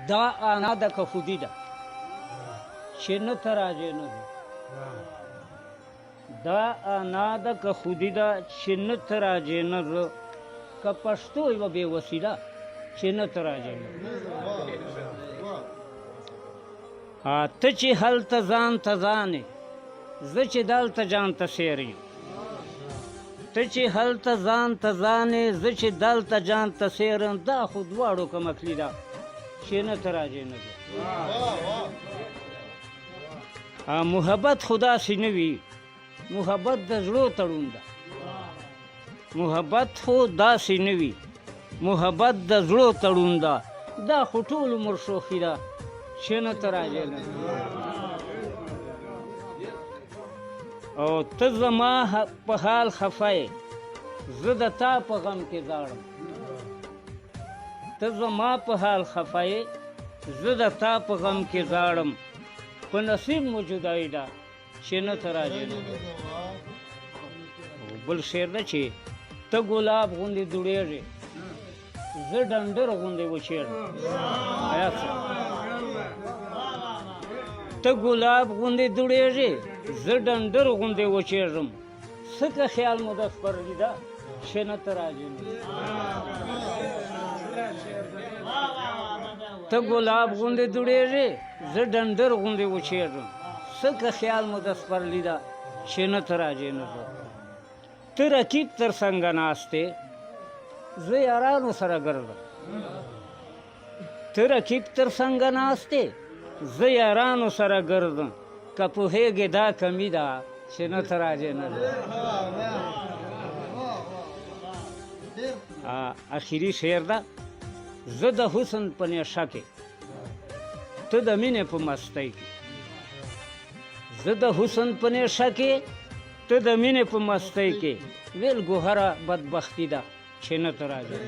دا انا د کفودی ده چې نه ته راجې نه ده دا انا د کفودی ده چې نه ته راجې نه ده که پښتو یوه بې وسیله چې نه ته راجې نه ده ته چې هلته ځان ته ځانې زه چې دلته جان ته سیر یم ته چې هلته ځان ته ځانې زه چې دلته جان ته سیر یم دا خو دواړو کمکلي ده چې نه ته راجې نه ده محبت خو داسې نه وي محبت د زړو تړون ده محبت خو داسې نه وي محبت د زړو تړون ده دا خو ټول عمر شوخي ده چې نه ته راجې نه ده او ته زما په حال خفه یې زه د تا په غم کې ځاړم ته زما په حال خفه یې زه د تا په غم کې ځاړم په نصیب مو جدایي ده چې نه ته راجې نه ده بل شعر ده چې ته ګلاب غوندې دوړېږې زه ډنډر غوندې وچېږم ته ګلاب غوندې دوړېږې زه ډنډر غوندې وچېږم څه که خیال مو د سپرلي ده چې نه ته راجې نه ده ته ګلاب غوندې دوړېږې زه ډنډر غوندې وچېږم څه که خیال مو د سپرلي ده چې نه ته راجې نه ده ته رقیب تر څنګه ناست یې زه یارانو سره ګرځم ته رقیب تر څنګه ناست یې زه یارانو سره ګرځم که پوهېږې دا کمی ده چې نه ته راجې نه ده اخري شعر ده زه د حسن په نشه کې ته د مینې په مستۍ کې زه د حسن په نشه کې ته د مینې په مستۍ کې ویل ګوهره بدبختي ده چې نه ته راجې